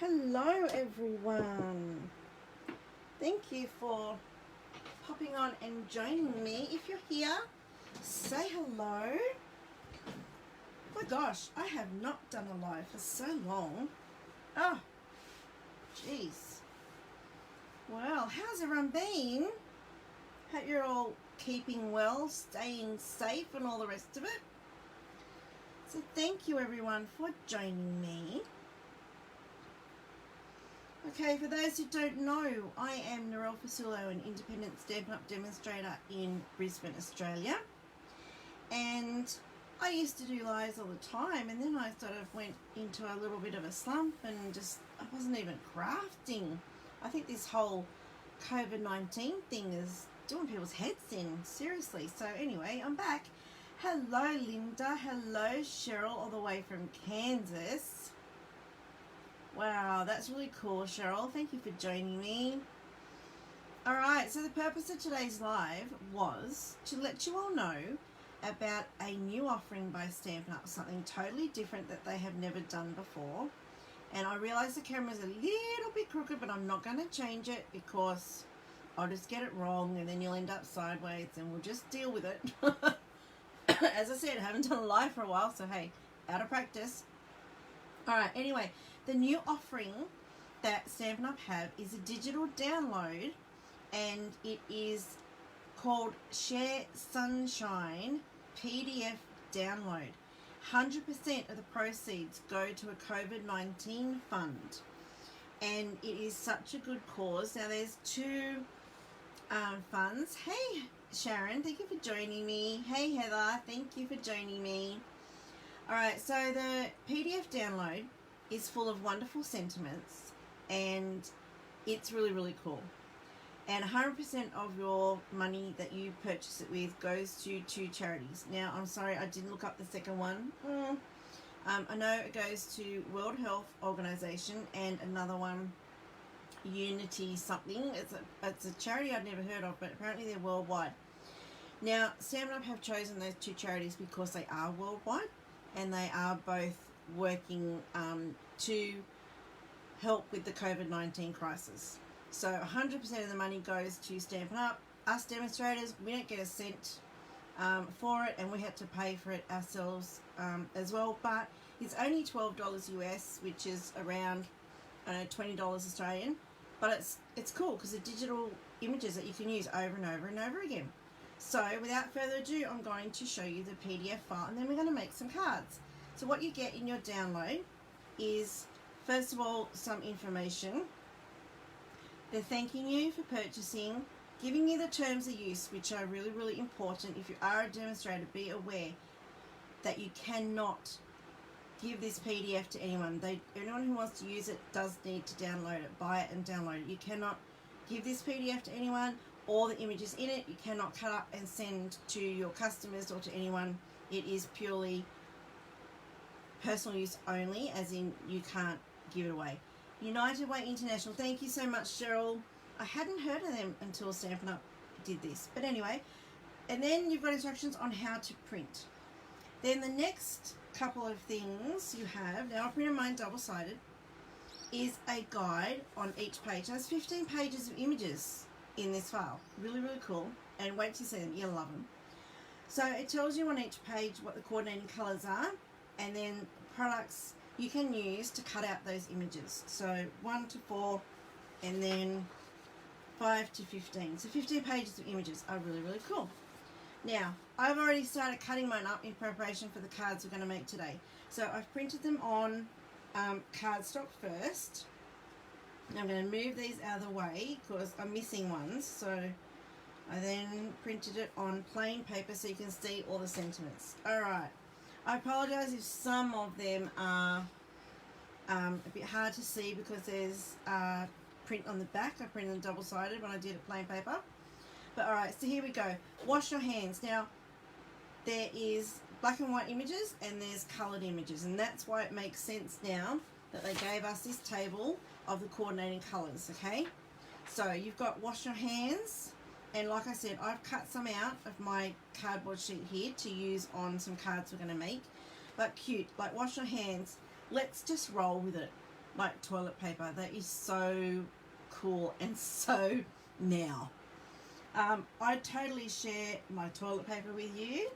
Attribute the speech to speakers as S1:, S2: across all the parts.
S1: Hello everyone. Thank you for popping on and joining me. If you're here, say hello. My gosh, I have not done a live for so long. Oh, jeez. Well, how's everyone been? Hope you're all keeping well, staying safe and all the rest of it. So thank you everyone for joining me. Okay, for those who don't know, I am Narelle Fasullo, an independent Stampin' Up! Demonstrator in Brisbane, Australia. And I used to do lives all the time, and then I sort of went into a little bit of a slump and I wasn't even crafting. I think this whole COVID-19 thing is doing people's heads in, seriously. So anyway, I'm back. Hello Linda, hello Cheryl, all the way from Kansas. Wow, that's really cool, Cheryl. Thank you for joining me. Alright, so the purpose of today's live was to let you all know about a new offering by Stampin' Up, something totally different that they have never done before. And I realise the camera's a little bit crooked, but I'm not going to change it because I'll just get it wrong and then you'll end up sideways and we'll just deal with it. As I said, I haven't done a live for a while, so hey, out of practice. Alright, anyway, the new offering that Stampin' Up have is a digital download, and it is called Share Sunshine PDF Download. 100% of the proceeds go to a COVID-19 fund, and it is such a good cause. Now there's two funds. Hey Sharon, thank you for joining me. Hey Heather, thank you for joining me. Alright, so the PDF download is full of wonderful sentiments and it's really, really cool. And 100% of your money that you purchase it with goes to two charities. Now, I'm sorry, I didn't look up the second one. I know it goes to World Health Organization and another one, Unity something. It's a charity I've never heard of, but apparently they're worldwide. Now, Stampin' Up have chosen those two charities because they are worldwide and they are both working to help with the COVID-19 crisis. So 100% of the money goes to Stampin' Up. Us demonstrators, we don't get a cent for it, and we had to pay for it ourselves as well. But it's only $12 US, which is around, I don't know, $20 Australian. But it's cool because they're digital images that you can use over and over and over again. So without further ado, I'm going to show you the PDF file, and then we're going to make some cards. So what you get in your download is, first of all, some information. They're thanking you for purchasing, giving you the terms of use, which are really, really important. If you are a demonstrator, be aware that you cannot give this PDF to anyone. Anyone who wants to use it does need to download it, buy it and download it. You cannot give this PDF to anyone or the images in it. You cannot cut up and send to your customers or to anyone. It is purely personal use only, as in you can't give it away. United Way International, thank you so much, Cheryl. I hadn't heard of them until Stampin' Up did this, but anyway. And then you've got instructions on how to print. Then the next couple of things you have, now I've printed mine double-sided, is a guide on each page. There's 15 pages of images in this file. Really, really cool. And wait till you see them, you'll love them. So it tells you on each page what the coordinating colours are, and then products you can use to cut out those images. So 1 to 4 and then 5 to 15. So 15 pages of images are really, really cool. Now, I've already started cutting mine up in preparation for the cards we're going to make today. So I've printed them on cardstock first. Now I'm going to move these out of the way because I'm missing ones. So I then printed it on plain paper so you can see all the sentiments. Alright. I apologise if some of them are a bit hard to see because there's print on the back. I printed them double-sided when I did it plain paper. But alright, so here we go. Wash your hands. Now, there is black and white images and there's coloured images, and that's why it makes sense now that they gave us this table of the coordinating colours, okay? So you've got wash your hands. And like I said, I've cut some out of my cardboard sheet here to use on some cards we're going to make. But cute, like wash your hands. Let's just roll with it. like toilet paper. That is so cool and so now. I totally share my toilet paper with you.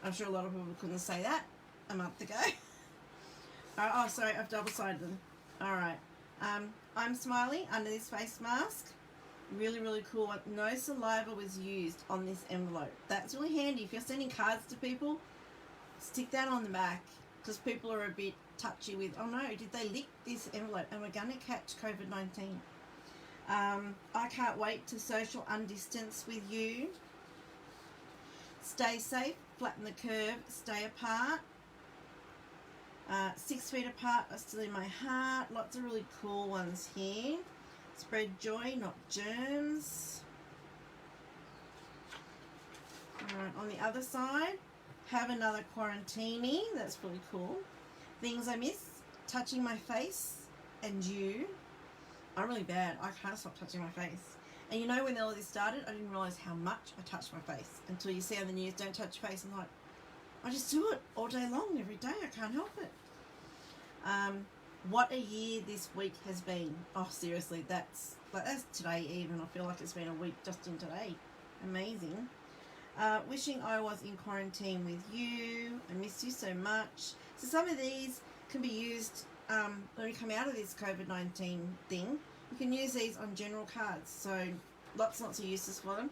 S1: I'm sure a lot of people couldn't say that a month ago. Oh, sorry, I've double-sided them. All right. I'm smiling under this face mask. Really, really cool one. No saliva was used on this envelope. That's really handy. If you're sending cards to people, stick that on the back, because people are a bit touchy with, oh no, did they lick this envelope? Am I going to catch COVID-19? I can't wait to social undistance with you. Stay safe, flatten the curve, stay apart. 6 feet apart are still in my heart. Lots of really cool ones here. Spread joy, not germs. Alright, on the other side, have another quarantini. That's really cool. Things I miss, touching my face and you. I'm really bad. I can't stop touching my face. And you know, when all this started, I didn't realise how much I touched my face until you see on the news, don't touch your face. I'm like, I just do it all day long, every day. I can't help it. What a year this week has been. Oh, seriously, that's today even. I feel like it's been a week just in today. Amazing. Wishing I was in quarantine with you. I miss you so much. So some of these can be used when we come out of this COVID-19 thing. You can use these on general cards. So lots and lots of uses for them.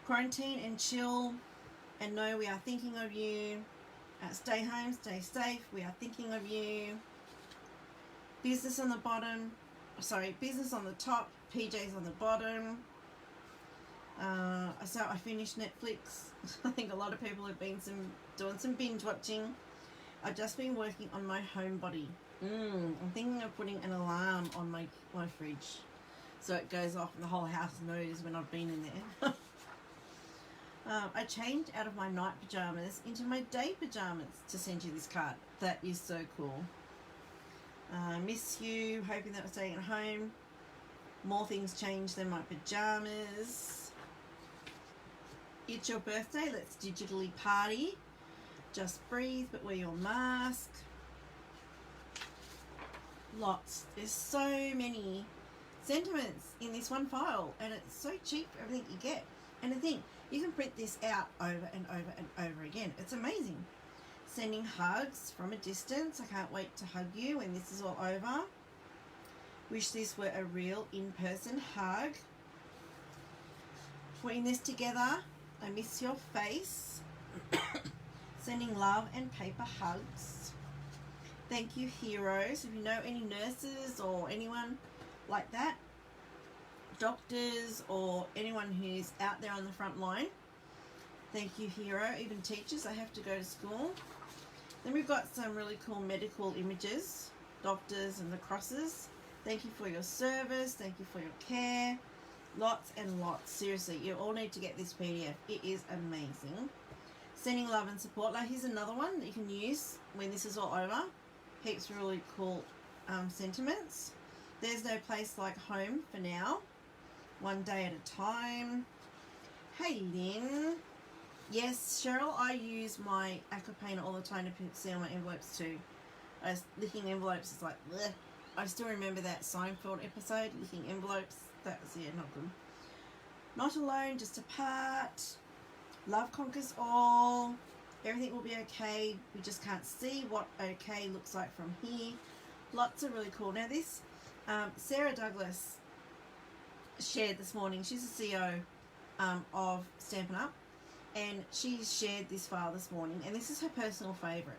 S1: Quarantine and chill and know we are thinking of you. Stay home, stay safe. We are thinking of you. Business on the bottom. Sorry, business on the top. PJs on the bottom. So I finished Netflix. I think a lot of people have been doing some binge watching. I've just been working on my homebody. I'm thinking of putting an alarm on my fridge, so it goes off and the whole house knows when I've been in there. I changed out of my night pajamas into my day pajamas to send you this card. That is so cool. Miss you, hoping that we're staying at home. More things change than my pajamas. It's your birthday, let's digitally party. Just breathe, but wear your mask. Lots. There's so many sentiments in this one file, and it's so cheap for everything you get. And the thing, you can print this out over and over and over again. It's amazing. Sending hugs from a distance. I can't wait to hug you when this is all over. Wish this were a real in-person hug. We're in this together. I miss your face. Sending love and paper hugs. Thank you, heroes. If you know any nurses or anyone like that, doctors or anyone who's out there on the front line, thank you, hero. Even teachers, they have to go to school. Then we've got some really cool medical images, doctors and the crosses. Thank you for your service. Thank you for your care. Lots and lots. Seriously, you all need to get this PDF. It is amazing. Sending love and support. Like, here's another one that you can use when this is all over. Heaps of really cool sentiments. There's no place like home for now. One day at a time. Hey, Lynn. Yes, Cheryl, I use my aqua painter all the time to seal my envelopes too. I was licking envelopes, it's like, bleh. I still remember that Seinfeld episode, licking envelopes. That was, yeah, not good. Not alone, just apart. Love conquers all. Everything will be okay. We just can't see what okay looks like from here. Lots of really cool. Now this, Sarah Douglas shared this morning. She's the CEO of Stampin' Up, and she shared this file this morning, and this is her personal favourite.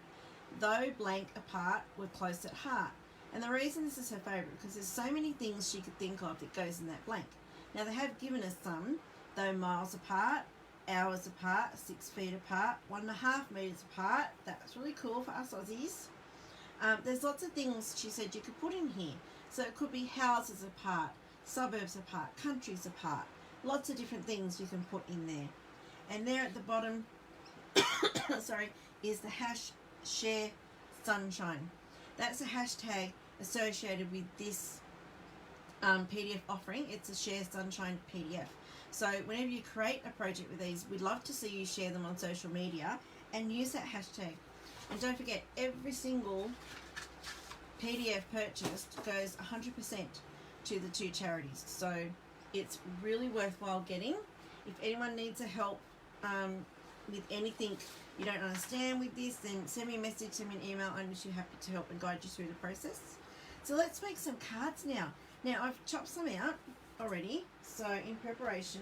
S1: Though blank apart, we're close at heart. And the reason this is her favourite, because there's so many things she could think of that goes in that blank. Now they have given us some, though miles apart, hours apart, 6 feet apart, 1.5 metres apart. That's really cool for us Aussies. There's lots of things she said you could put in here. So it could be houses apart, suburbs apart, countries apart. Lots of different things you can put in there. And there at the bottom, sorry, is the hash share sunshine. That's a hashtag associated with this PDF offering. It's a Share Sunshine PDF. So whenever you create a project with these, we'd love to see you share them on social media and use that hashtag. And don't forget, every single PDF purchased goes 100% to the 2 charities. So it's really worthwhile getting. If anyone needs a help with anything you don't understand with this, then send me a message, send me an email. I'm just happy to help and guide you through the process. So let's make some cards now. Now I've chopped some out already, so in preparation,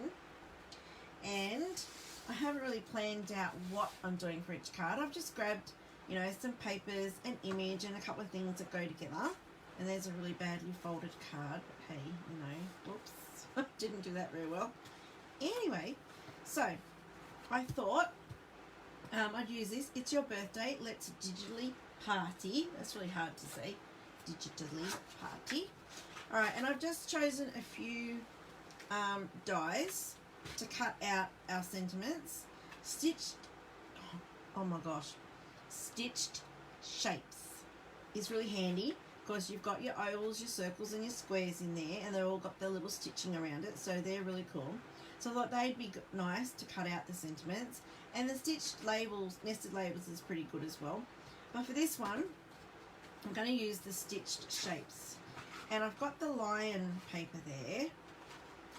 S1: and I haven't really planned out what I'm doing for each card. I've just grabbed, you know, some papers, an image, and a couple of things that go together. And there's a really badly folded card, but hey, you know, whoops, didn't do that very well. Anyway, so I thought I'd use this. It's your birthday. Let's digitally party. That's really hard to say. Digitally party. All right, and I've just chosen a few dies to cut out our sentiments. Stitched, oh my gosh, stitched shapes is really handy because you've got your ovals, your circles, and your squares in there, and they've all got their little stitching around it, so they're really cool. So I thought they'd be nice to cut out the sentiments. And the stitched labels, nested labels, is pretty good as well. But for this one, I'm going to use the stitched shapes. And I've got the lion paper there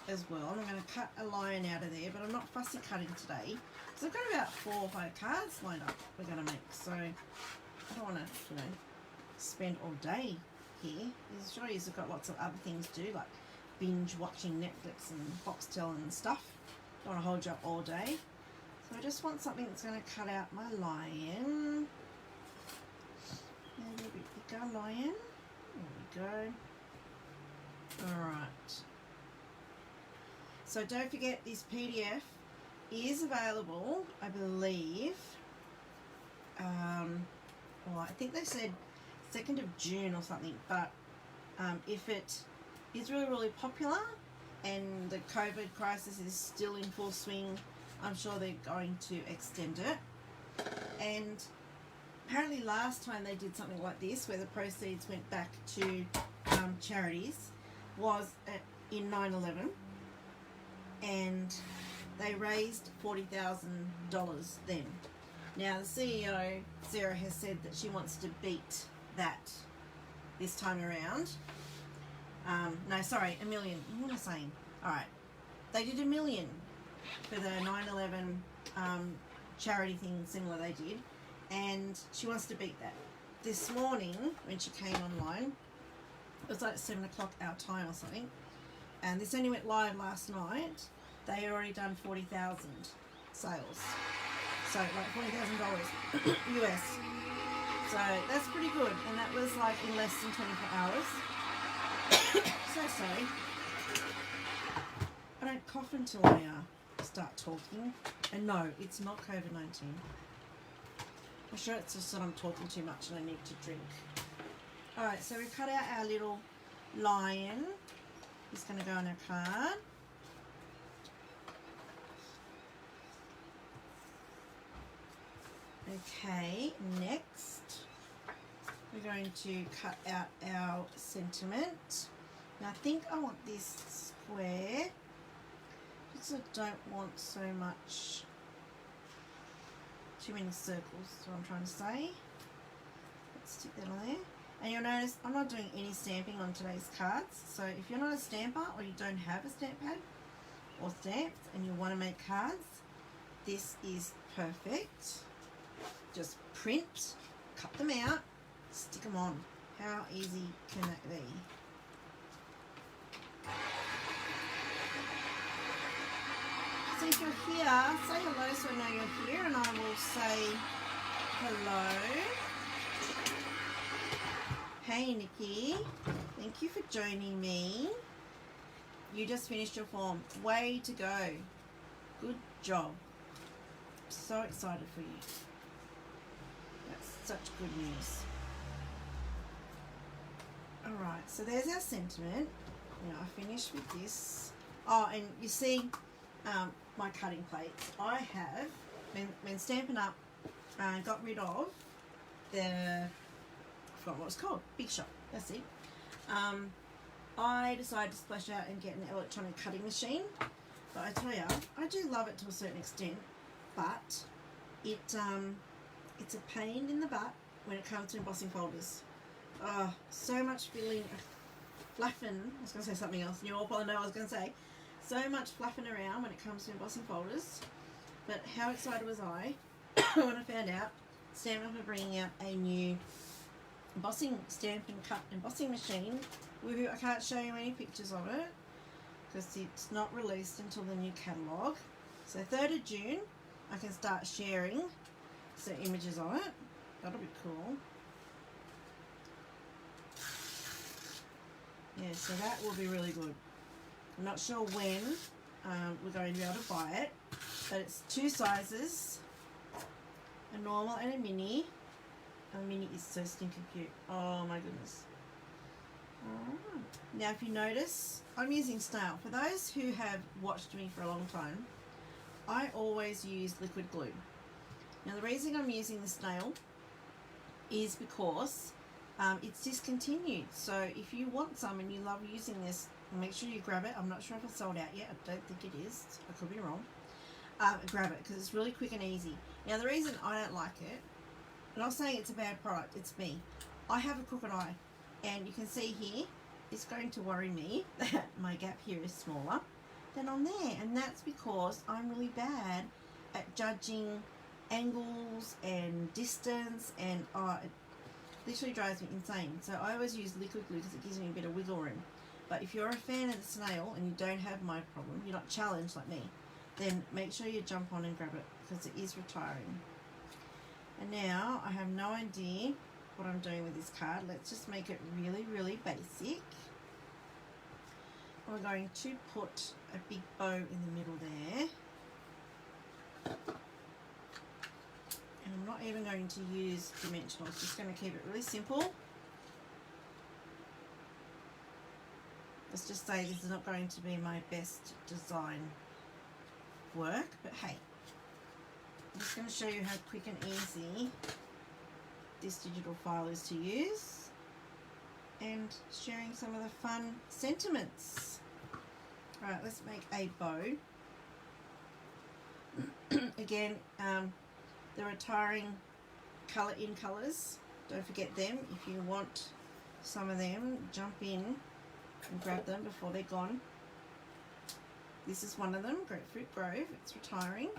S1: as well. And I'm going to cut a lion out of there, but I'm not fussy cutting today. So I've got about 4 or 5 cards lined up we're going to make. So I don't want to, you know, spend all day here. I'm sure you've got lots of other things to do, like binge watching Netflix and Foxtel and stuff. Don't want to hold you up all day. So I just want something that's going to cut out my lion. A little bit bigger lion. There we go. Alright. So don't forget, this PDF is available, I believe. Well, I think they said 2nd of June or something, but if it is really, really popular and the COVID crisis is still in full swing, I'm sure they're going to extend it. And apparently last time they did something like this, where the proceeds went back to charities, was in 9/11, and they raised $40,000 then. Now the CEO, Sarah, has said that she wants to beat that this time around. No, sorry, $1 million. What am I saying? Alright, they did $1 million for the 9/11 charity thing similar they did, and she wants to beat that. This morning, when she came online, it was like 7 o'clock our time or something, and this only went live last night. They had already done 40,000 sales, so like $40,000 US. So that's pretty good, and that was like in less than 24 hours. So sorry. I don't cough until I start talking. And no, it's not COVID-19. I'm sure it's just that I'm talking too much and I need to drink. Alright, so we cut out our little lion. He's going to go on our card. Okay, next we're going to cut out our sentiment. Now I think I want this square, because I don't want so much, too many circles, is what I'm trying to say. Let's stick that on there. And you'll notice I'm not doing any stamping on today's cards, so if you're not a stamper or you don't have a stamp pad or stamps and you want to make cards, this is perfect. Just print, cut them out, stick them on. How easy can that be? So if you're here, say hello so I know you're here, and I will say hello. Hey Nikki, thank you for joining me. You just finished your form. Way to go. Good job. So excited for you. That's such good news. Alright, so there's our sentiment. Now I finished with this. Oh, and you see my cutting plates. I have, when Stampin' Up got rid of the, I forgot what it's called, Big Shot, that's it. I decided to splash out and get an electronic cutting machine. But I tell you, I do love it to a certain extent, but it's a pain in the butt when it comes to embossing folders. Oh, so much fluffing. I was going to say something else. You all probably know what I was going to say. So much fluffing around when it comes to embossing folders. But how excited was I when I found out Stamp Up are bringing out a new embossing stamp and cut embossing machine. Woohoo, I can't show you any pictures of it because it's not released until the new catalogue. So 3rd of June I can start sharing some images of it. That'll be cool. Yeah, so that will be really good. I'm not sure when we're going to be able to buy it, but it's 2 sizes, a normal and a mini. And the mini is so stinking cute. Oh my goodness. Alright. Now if you notice, I'm using snail. For those who have watched me for a long time, I always use liquid glue. Now the reason I'm using the snail is because it's discontinued. So if you want some and you love using this, make sure you grab it. I'm not sure if it's sold out yet. I don't think it is. I could be wrong. Grab it because it's really quick and easy. Now the reason I don't like it, I'm not saying it's a bad product, it's me. I have a crooked eye, and you can see here, it's going to worry me that my gap here is smaller than on there, and that's because I'm really bad at judging angles and distance, and it literally drives me insane. So I always use liquid glue because it gives me a bit of wiggle room. But if you're a fan of the snail and you don't have my problem, you're not challenged like me, then make sure you jump on and grab it because it is retiring. And now I have no idea what I'm doing with this card. Let's just make it really, really basic. We're going to put a big bow in the middle there. And I'm not even going to use dimensionals, just going to keep it really simple. Let's just say this is not going to be my best design work, but hey, I'm just going to show you how quick and easy this digital file is to use, and sharing some of the fun sentiments. Alright, let's make a bow. Again, the retiring colour in colours, don't forget them. If you want some of them, jump in and grab them before they're gone. This is one of them, Grapefruit Grove, it's retiring.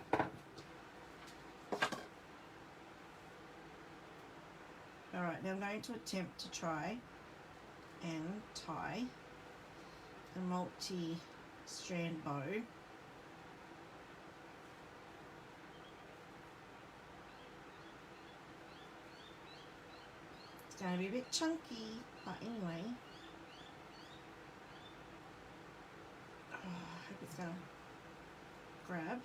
S1: Alright, now I'm going to attempt to try and tie a multi-strand bow. It's going to be a bit chunky, but anyway. Oh, I hope it's going to grab.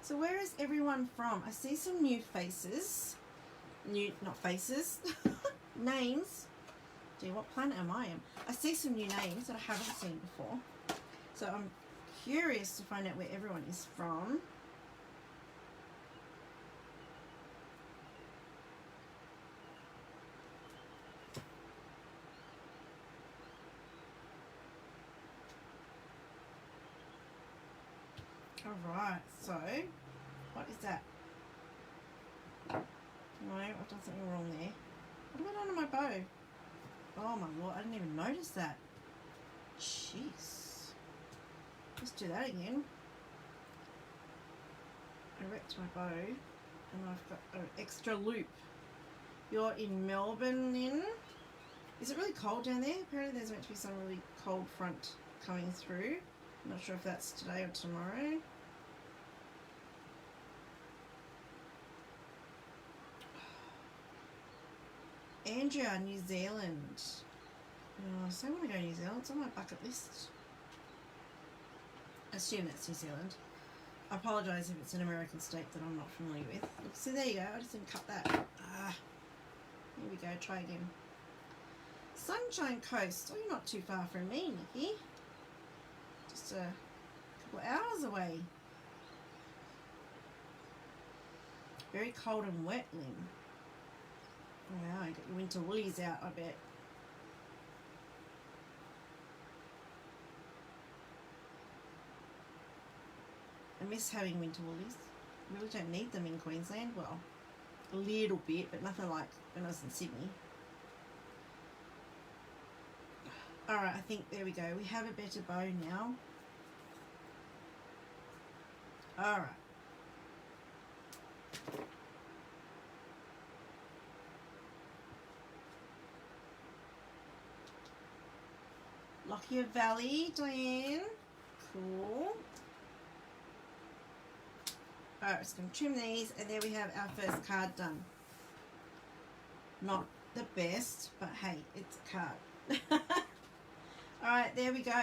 S1: So where is everyone from? I see some new faces. Not faces. Names. Gee, what planet am I in? I see some new names that I haven't seen before. So I'm curious to find out where everyone is from. Alright, so what is that? No, I've done something wrong there. What have I done to my bow? Oh my lord, I didn't even notice that. Jeez. Let's do that again. I wrecked my bow and I've got an extra loop. You're in Melbourne then? Is it really cold down there? Apparently there's meant to be some really cold front coming through. I'm not sure if that's today or tomorrow. Andrea, New Zealand. Oh, so I want to go to New Zealand. It's on my bucket list. I assume that's New Zealand. I apologise if it's an American state that I'm not familiar with. Look, so there you go. I just didn't cut that. Here we go. Try again. Sunshine Coast. Oh, you're not too far from me, Nikki. Just a couple of hours away. Very cold and wet, Lynn. Wow, I got your winter woolies out, I bet. I miss having winter woolies. Really don't need them in Queensland. Well, a little bit, but nothing like when I was in Sydney. Alright, I think there we go. We have a better bow now. Alright. Lockyer Valley, Diane. Cool. Alright, just going to trim these, and there we have our first card done. Not the best, but hey, it's a card. Alright, there we go.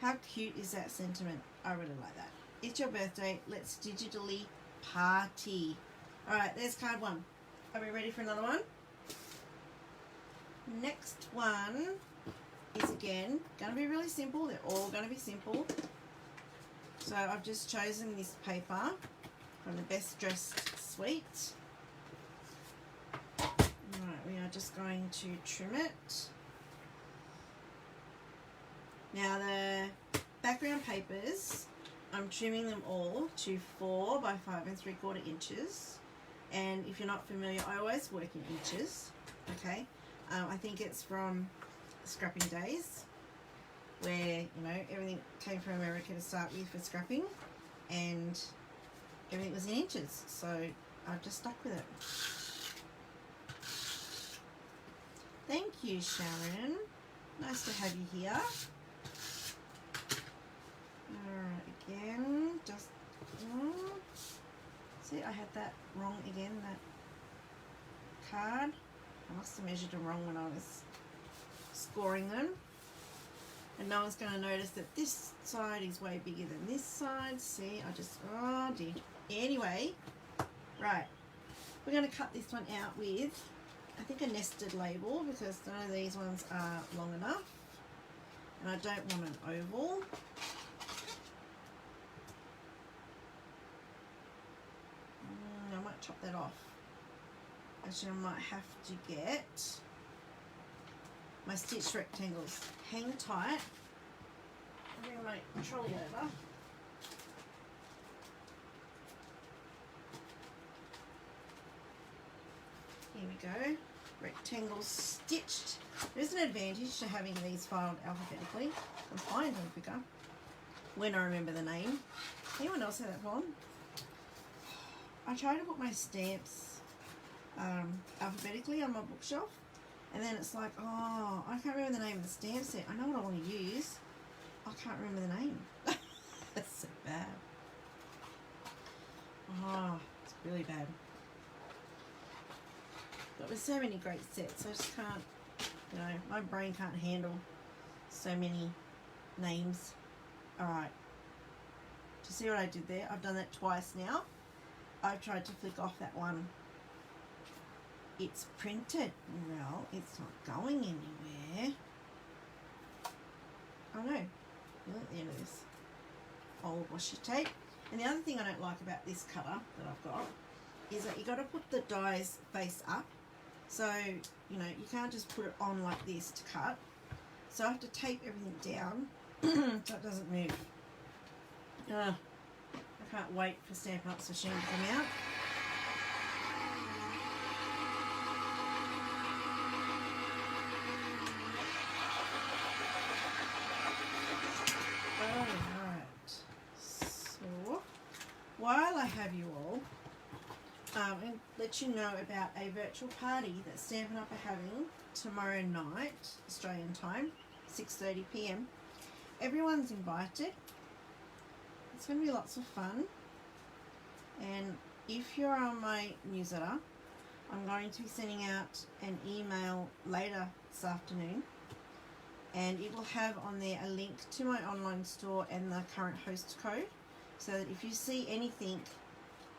S1: How cute is that sentiment? I really like that. It's your birthday. Let's digitally party. Alright, there's card one. Are we ready for another one? Next one is again going to be really simple. They're all going to be simple. So I've just chosen this paper from the Best Dressed Suite. Alright, we are just going to trim it. Now the background papers, I'm trimming them all to 4 by 5 3/4 inches. And if you're not familiar, I always work in inches. Okay, I think it's from scrapping days, where everything came from America to start with for scrapping, and everything was in inches. So I've just stuck with it. Thank you, Sharon. Nice to have you here. Alright, again, just see, I had that wrong again, that card. I must have measured them wrong when I was scoring them. And no one's going to notice that this side is way bigger than this side. See, oh dear. Anyway, right, we're going to cut this one out with, I think, a nested label, because none of these ones are long enough. And I don't want an oval. I might chop that off. Actually, I might have to get my stitched rectangles. Hang tight. I'll bring my trolley over. Here we go. Rectangles stitched. There's an advantage to having these filed alphabetically. I can find them quicker when I remember the name. Anyone else have that problem? I try to put my stamps alphabetically on my bookshelf, and then it's like, oh, I can't remember the name of the stamp set. I know what I want to use. I can't remember the name. That's so bad. Oh, it's really bad. But with so many great sets, I just can't, my brain can't handle so many names. Alright. Do you see what I did there? I've done that twice now. I've tried to flick off that one. It's printed. Well, it's not going anywhere. Oh no. You're at the end of this old washi tape. And the other thing I don't like about this cutter that I've got is that you got to put the dies face up. So, you can't just put it on like this to cut. So I have to tape everything down so it doesn't move. I can't wait for Stampin' Up's machine to come out. Alright, so while I have you all, and let you know about a virtual party that Stampin' Up are having tomorrow night, Australian time, 6:30 p.m. Everyone's invited. It's going to be lots of fun. And if you're on my newsletter, I'm going to be sending out an email later this afternoon, and it will have on there a link to my online store and the current host code, so that if you see anything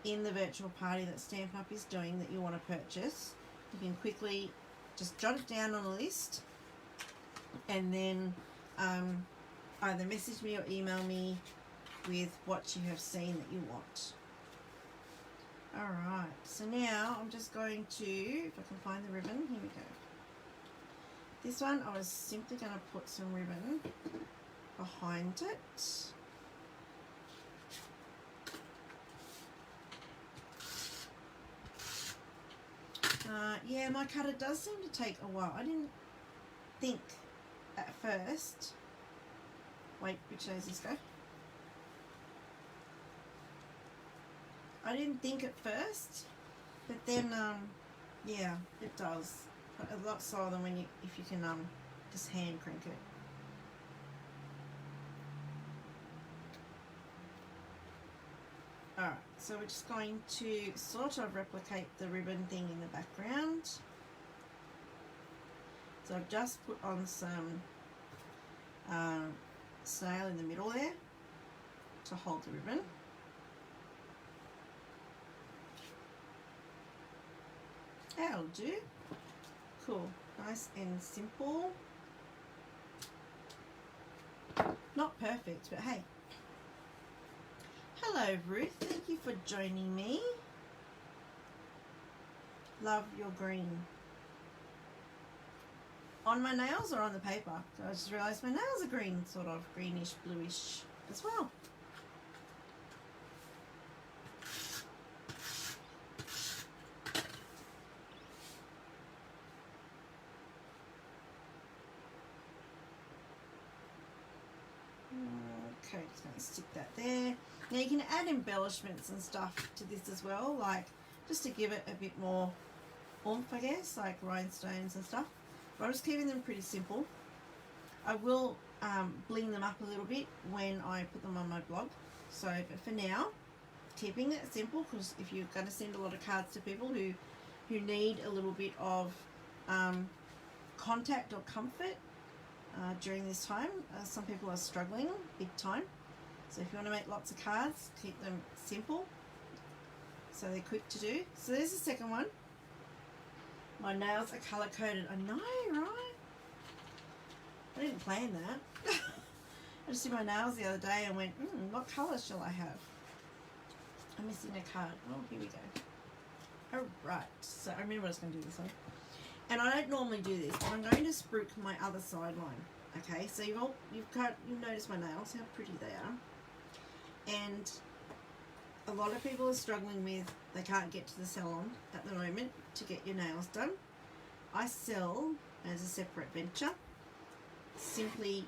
S1: in the virtual party that Stampin' Up is doing that you want to purchase, you can quickly just jot it down on a list, and then either message me or email me with what you have seen that you want. Alright, so now I'm just going to, if I can find the ribbon, here we go. This one I was simply going to put some ribbon behind it. Yeah, my cutter does seem to take a while. I didn't think at first. Wait, which way does this go? I didn't think at first, but then, yeah, it does. A lot slower than when if you can just hand crank it. Alright, so we're just going to sort of replicate the ribbon thing in the background. So I've just put on some snail in the middle there to hold the ribbon. That'll do. Cool. Nice and simple. Not perfect, but hey. Hello, Ruth. Thank you for joining me. Love your green. On my nails or on the paper? So I just realised my nails are green, sort of greenish, bluish as well. Okay, just going to stick that there. Now you can add embellishments and stuff to this as well, like just to give it a bit more oomph, I guess, like rhinestones and stuff. But I'm just keeping them pretty simple. I will bling them up a little bit when I put them on my blog. So, but for now, keeping it simple, because if you're going to send a lot of cards to people who need a little bit of contact or comfort during this time, some people are struggling big time. So if you want to make lots of cards, keep them simple so they're quick to do. So there's the second one. My nails are colour coded. I know, right? I didn't plan that. I just did my nails the other day and went, what colour shall I have? I'm missing a card. Oh, here we go. Alright, so I remember I was going to do this one. And I don't normally do this, but I'm going to spruik my other sideline. Okay, so you've noticed my nails, how pretty they are. And a lot of people are struggling with, they can't get to the salon at the moment to get your nails done. I sell, as a separate venture, simply,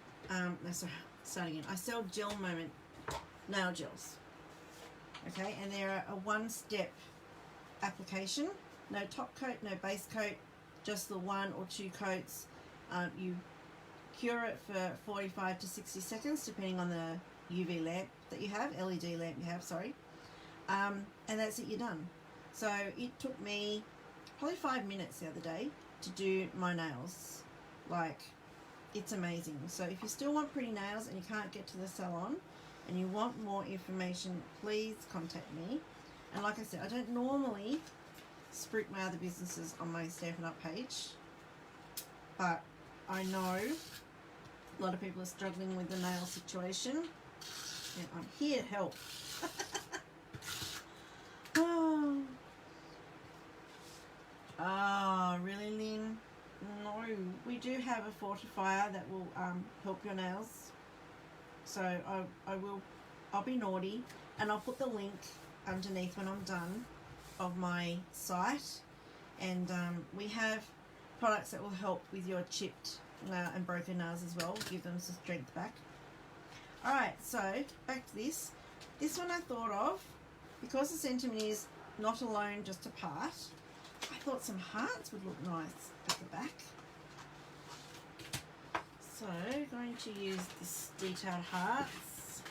S1: starting again. I sell Gel Moment nail gels. Okay, and they're a one-step application. No top coat, no base coat, just the 1 or 2 coats. You cure it for 45 to 60 seconds, depending on the UV lamp that you have, LED lamp you have, sorry. And that's it, you're done. So it took me probably 5 minutes the other day to do my nails. Like, it's amazing. So if you still want pretty nails and you can't get to the salon and you want more information, please contact me. And like I said, I don't normally spruik my other businesses on my Stampin' Up page, but I know a lot of people are struggling with the nail situation, and I'm here to help. Really, Lynn? No, we do have a fortifier that will help your nails. So I'll be naughty, and I'll put the link underneath when I'm done of my site. And we have products that will help with your chipped and broken nails as well, give them some strength back. Alright, so back to this. This one I thought of, because the sentiment is not alone, just apart, I thought some hearts would look nice at the back. So, going to use this detailed hearts.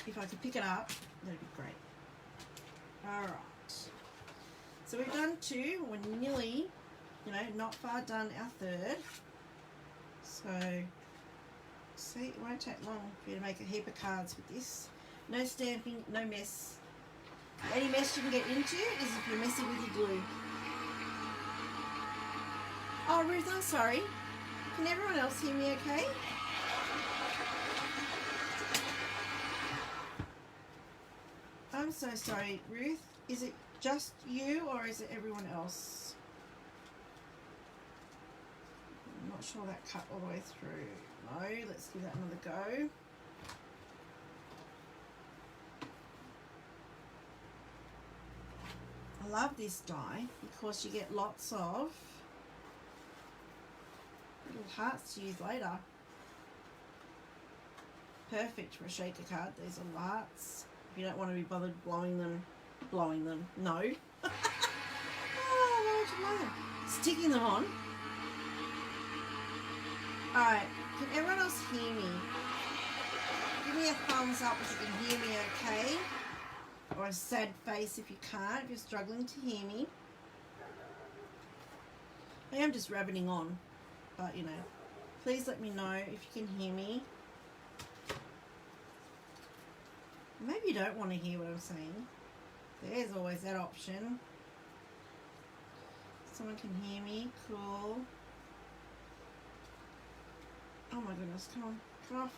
S1: If I could pick it up, that'd be great. Alright. So we've done 2, we're nearly, not far done our third. So, see, it won't take long for you to make a heap of cards with this. No stamping, no mess. The only mess you can get into is if you're messing with your glue. Oh, Ruth, I'm sorry. Can everyone else hear me okay? I'm so sorry, Ruth. Is it just you or is it everyone else? I'm not sure that cut all the way through. No, let's give that another go. love this die because you get lots of little hearts to use later. Perfect for a shaker card. These are hearts. If you don't want to be bothered blowing them, no. Oh, why would you blow them? Sticking them on. Alright, can everyone else hear me? Give me a thumbs up if you can hear me okay. Or a sad face if you can't, if you're struggling to hear me. I am just rabbiting on, but you know, please let me know if you can hear me. Maybe you don't want to hear what I'm saying. There's always that option. Someone can hear me, cool. Oh my goodness, come on, come off.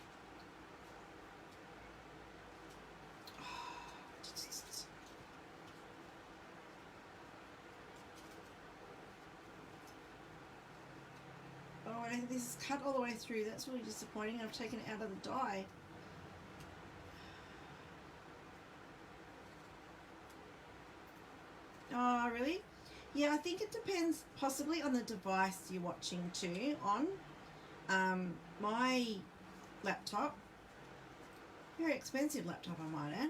S1: Oh, and this is cut all the way through. That's really disappointing. I've taken it out of the die. Oh, really? Yeah, I think it depends possibly on the device you're watching too on. My laptop, very expensive laptop I might add,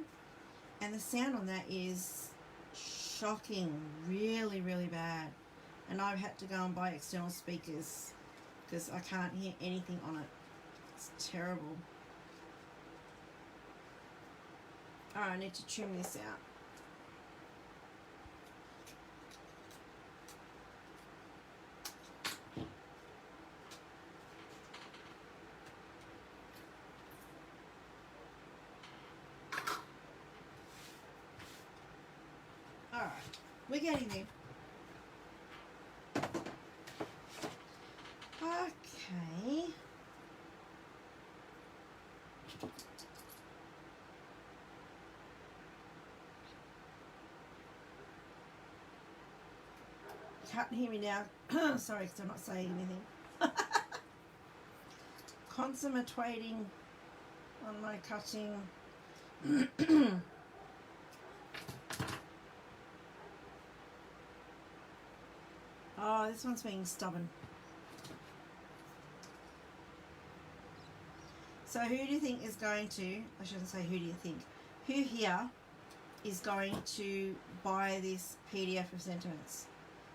S1: and the sound on that is shocking, really, really bad. And I've had to go and buy external speakers because I can't hear anything on it. It's terrible. Alright, I need to trim this out. Alright, we're getting there. Okay. You can't hear me now. Sorry, because I'm not saying anything. Concentrating on my cutting. Oh, this one's being stubborn. So who do you think is going to, I shouldn't say who do you think, who here is going to buy this PDF of sentiments?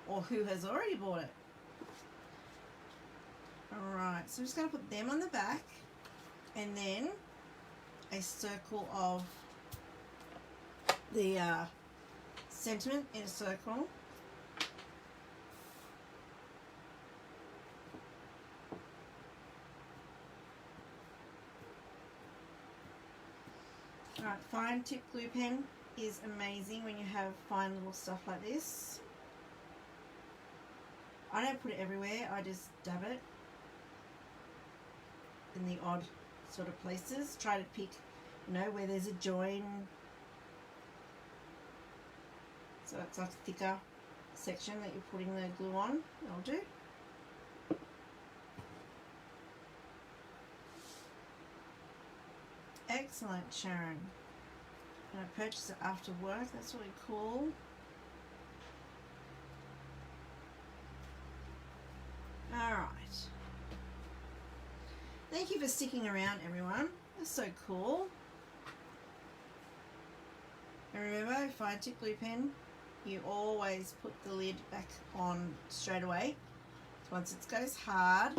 S1: Or who has already bought it? Alright, so I'm just going to put them on the back and then a circle of the sentiment in a circle. Alright, fine tip glue pen is amazing when you have fine little stuff like this. I don't put it everywhere, I just dab it in the odd sort of places. Try to pick, you know, where there's a join. So it's like a thicker section that you're putting the glue on. That'll do. Excellent, Sharon. And I purchased it after work. That's really cool. Alright. Thank you for sticking around, everyone. That's so cool. And remember, fine tip glue pen, you always put the lid back on straight away. Once it goes hard,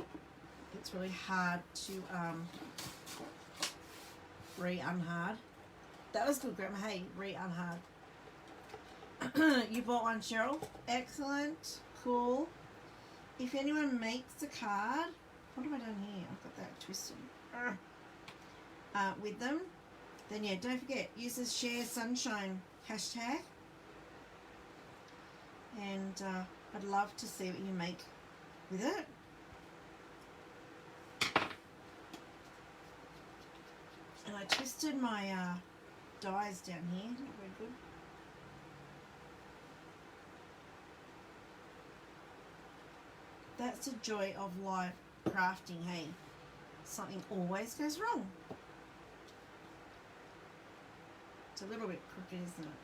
S1: it's really hard to re-unhard. That was good, Grandma. Hey, re-unhard. You bought one, Cheryl? Excellent. Cool. If anyone makes a card, what have I done here? I've got that twisted. With them, then yeah, don't forget, use the Share Sunshine hashtag. And I'd love to see what you make with it. And I twisted my dies down here, not very good. That's the joy of live crafting, hey. Something always goes wrong. It's a little bit crooked, isn't it?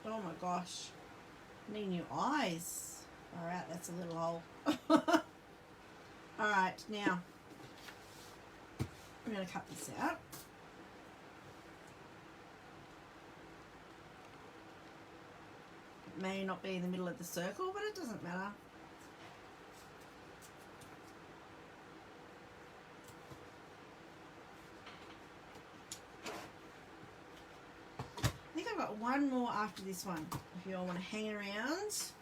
S1: Oh my gosh. I need new eyes. Alright, that's a little hole. Alright, now I'm going to cut this out. It may not be in the middle of the circle, but it doesn't matter. I think I've got one more after this one, if you all want to hang around.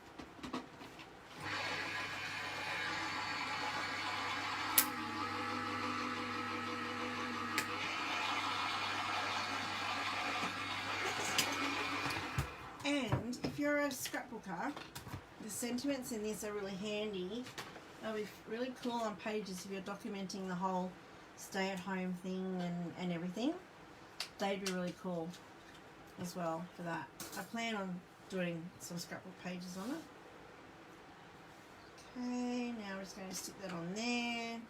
S1: And if you're a scrapbooker, the sentiments in this are really handy. They'll be really cool on pages if you're documenting the whole stay-at-home thing and everything. They'd be really cool as well for that. I plan on doing some scrapbook pages on it. Okay, now we're just going to stick that on there.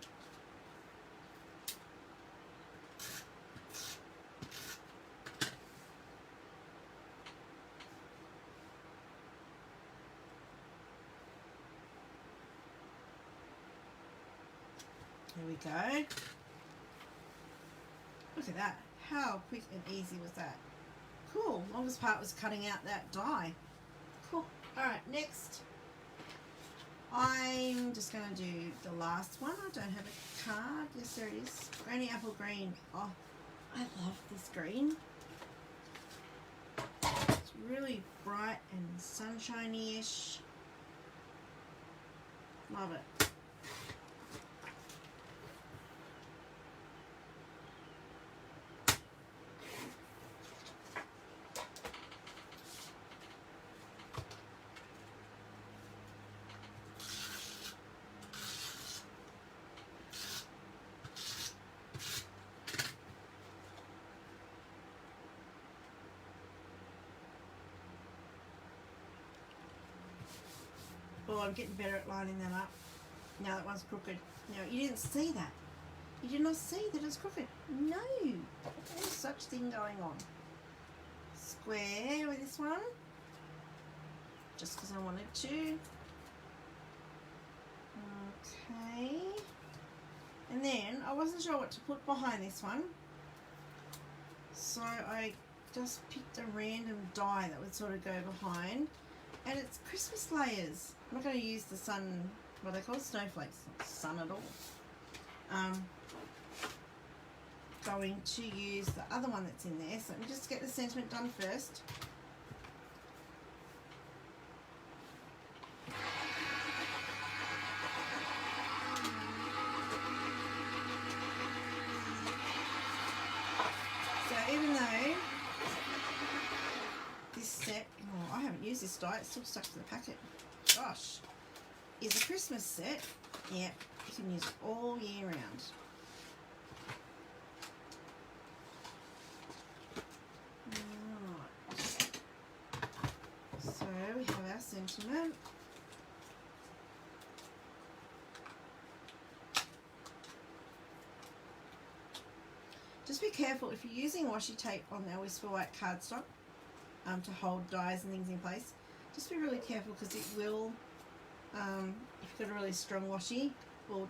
S1: There we go. Look at that. How quick and easy was that? Cool. Longest part was cutting out that die. Cool. Alright, next. I'm just going to do the last one. I don't have a card. Yes, there it is. Granny apple green. Oh, I love this green. It's really bright and sunshiny-ish. Love it. Oh, I'm getting better at lining that up. Now that one's crooked. No, you didn't see that. You did not see that it's crooked. No. There's such thing going on. Square with this one. Just because I wanted to. Okay. And then I wasn't sure what to put behind this one. So I just picked a random die that would sort of go behind. And it's Christmas layers. I'm not going to use the sun, what are they called? Snowflakes. Not sun at all. Going to use the other one that's in there. So let me just get the sentiment done first. So even though this set, oh, I haven't used this die, it's still stuck to the packet. Gosh, is a Christmas set. Yeah, you can use it all year round. Right. So we have our sentiment. Just be careful if you're using washi tape on our Whisper White cardstock to hold dies and things in place. Just be really careful because it will, if you've got a really strong washi, will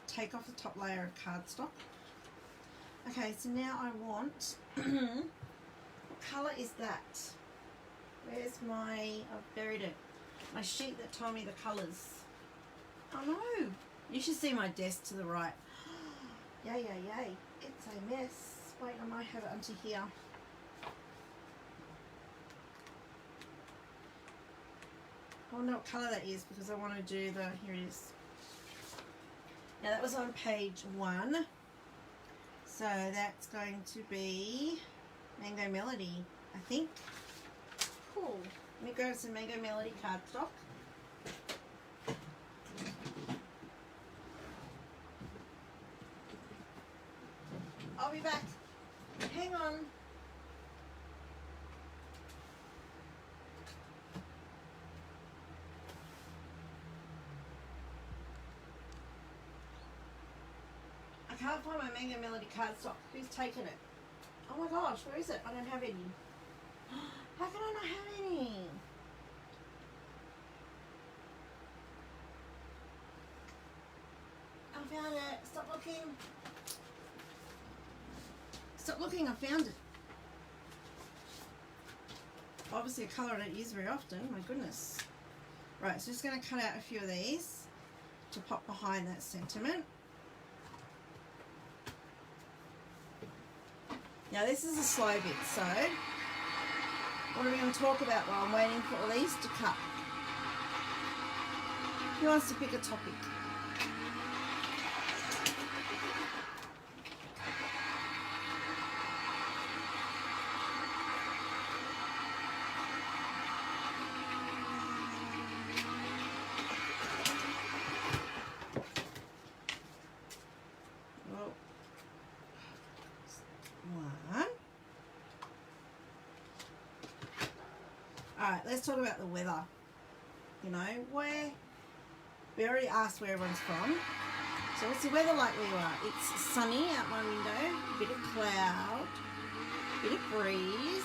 S1: take off the top layer of cardstock. Okay, so now I want, what colour is that? Where's my, I've buried it, my sheet that told me the colours. Oh no, you should see my desk to the right. Yay, yay, yay, it's a mess. Wait, I might have it onto here. I wonder what colour that is because I want to do the, here it is. Now that was on page 1. So that's going to be Mango Melody, I think. Cool. Let me grab some Mango Melody cardstock. I'll be back. Hang on. I can't find my Mango Melody cardstock. Who's taken it? Oh my gosh, where is it? I don't have any. How can I not have any? I found it. Stop looking. Stop looking, I found it. Obviously a colour I don't use very often, my goodness. Right, so just going to cut out a few of these to pop behind that sentiment. Now this is a slow bit, so what are we going to talk about while I'm waiting for all these to cut? Who wants to pick a topic? Alright, let's talk about the weather. You know, we already asked where everyone's from. So what's the weather like where you are? It's sunny out my window, a bit of cloud, a bit of breeze.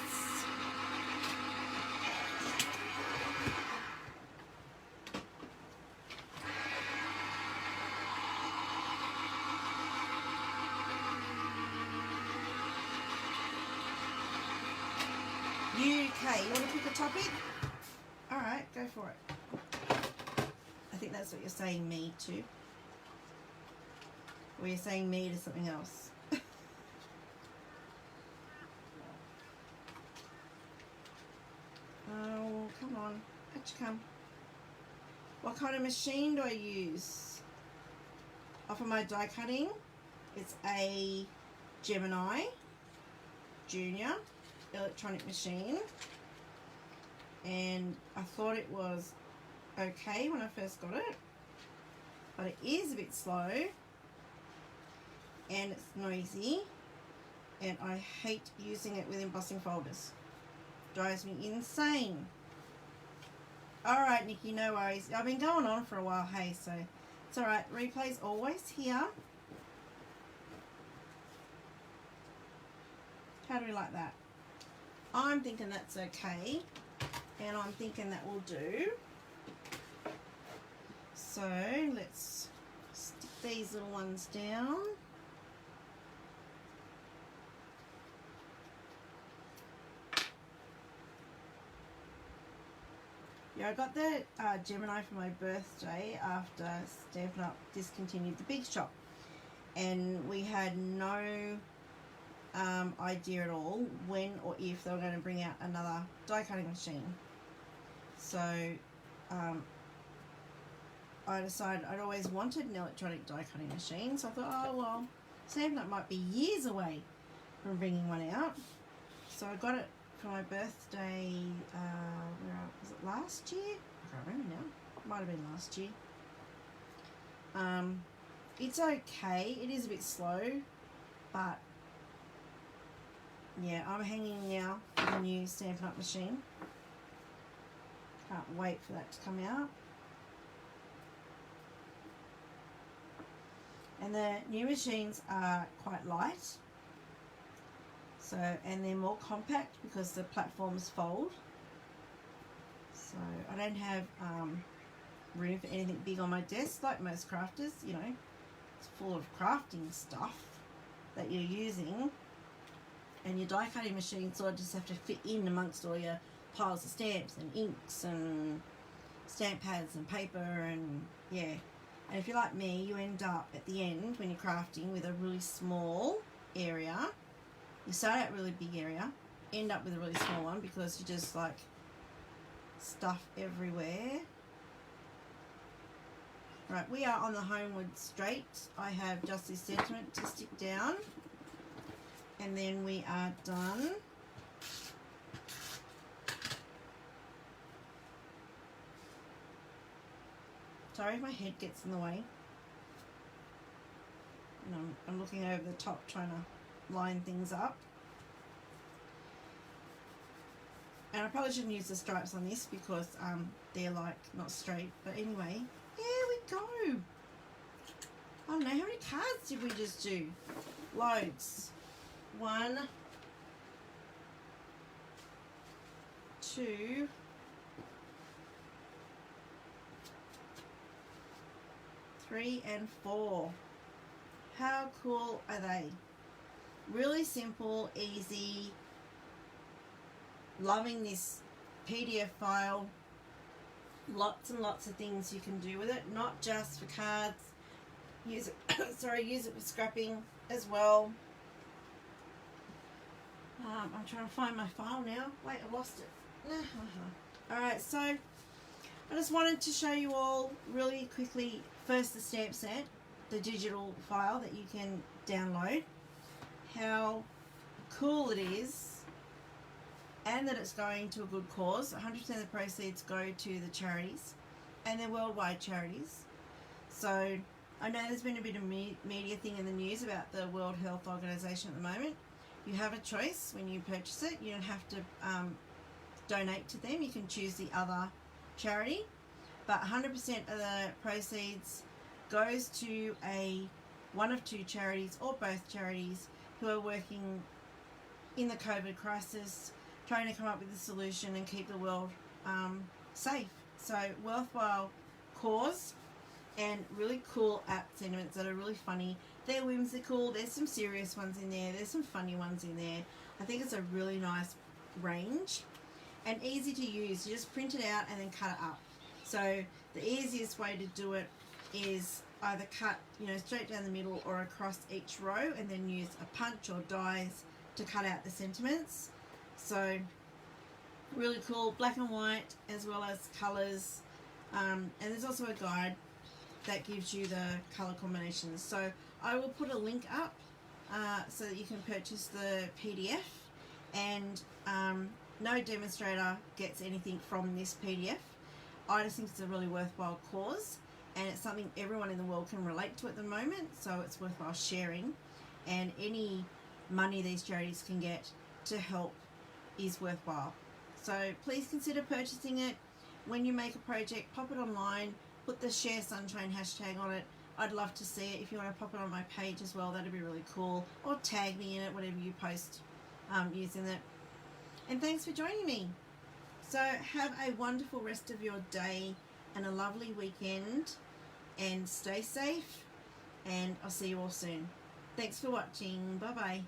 S1: UK, you want to pick a topic? Alright, go for it. I think that's what you're saying me to. Or you're saying me to something else. Oh, come on. How'd you come? What kind of machine do I use? Oh, for my die cutting, it's a Gemini Junior electronic machine, and I thought it was okay when I first got it, but it is a bit slow and it's noisy, and I hate using it with embossing folders. Drives me insane. Alright Nikki, no worries. I've been going on for a while, hey, so it's alright. Replay's always here. How do we like that? I'm thinking that's okay, and I'm thinking that will do. So let's stick these little ones down. Yeah, I got the Gemini for my birthday after Stampin' Up! Discontinued the Big Shop, and we had no idea at all when or if they were going to bring out another die cutting machine. So I decided I'd always wanted an electronic die cutting machine, so I thought, oh well, Stampin' Up! Might be years away from bringing one out. So I got it for my birthday, was it last year? I can't remember now. It might have been last year. It's okay. It is a bit slow, but yeah, I'm hanging now for the new Stampin' Up! Machine. Can't wait for that to come out. And the new machines are quite light. So, and they're more compact because the platforms fold. So I don't have room for anything big on my desk like most crafters. You know, it's full of crafting stuff that you're using. And your die cutting machine sort of just have to fit in amongst all your piles of stamps and inks and stamp pads and paper, and yeah. And if you're like me, you end up at the end when you're crafting with a really small area. You start out really big area, end up with a really small one because you just like stuff everywhere. Right, we are on the homeward straight. I have just this sentiment to stick down, and then we are done. Sorry if my head gets in the way. And I'm looking over the top trying to line things up. And I probably shouldn't use the stripes on this because they're like not straight. But anyway, there we go. I don't know, how many cards did we just do? Loads. 1, 2, 3 and 4. How cool are they? Really simple, easy. Loving this PDF file. Lots and lots of things you can do with it, not just for cards. Use it use it for scrapping as well. I'm trying to find my file now. Wait, I lost it. Alright, so I just wanted to show you all really quickly, first the stamp set, the digital file that you can download, how cool it is, and that it's going to a good cause. 100% of the proceeds go to the charities, and they're worldwide charities. So I know there's been a bit of media thing in the news about the World Health Organization at the moment. You have a choice when you purchase it. You don't have to donate to them. You can choose the other charity, but 100% of the proceeds goes to one of 2 charities or both charities who are working in the COVID crisis, trying to come up with a solution and keep the world safe. So worthwhile cause, and really cool app sentiments that are really funny. They're whimsical, there's some serious ones in there, there's some funny ones in there. I think it's a really nice range and easy to use. You just print it out and then cut it up. So the easiest way to do it is either cut, straight down the middle or across each row, and then use a punch or dies to cut out the sentiments. So really cool, black and white as well as colours, and there's also a guide that gives you the colour combinations. So I will put a link up so that you can purchase the PDF, and no demonstrator gets anything from this PDF. I just think it's a really worthwhile cause, and it's something everyone in the world can relate to at the moment, so it's worthwhile sharing, and any money these charities can get to help is worthwhile. So please consider purchasing it. When you make a project, pop it online, put the Share Sunshine hashtag on it. I'd love to see it. If you want to pop it on my page as well, that'd be really cool, or tag me in it, whatever you post using it. And thanks for joining me. So have a wonderful rest of your day and a lovely weekend, and stay safe, and I'll see you all soon. Thanks for watching. Bye bye.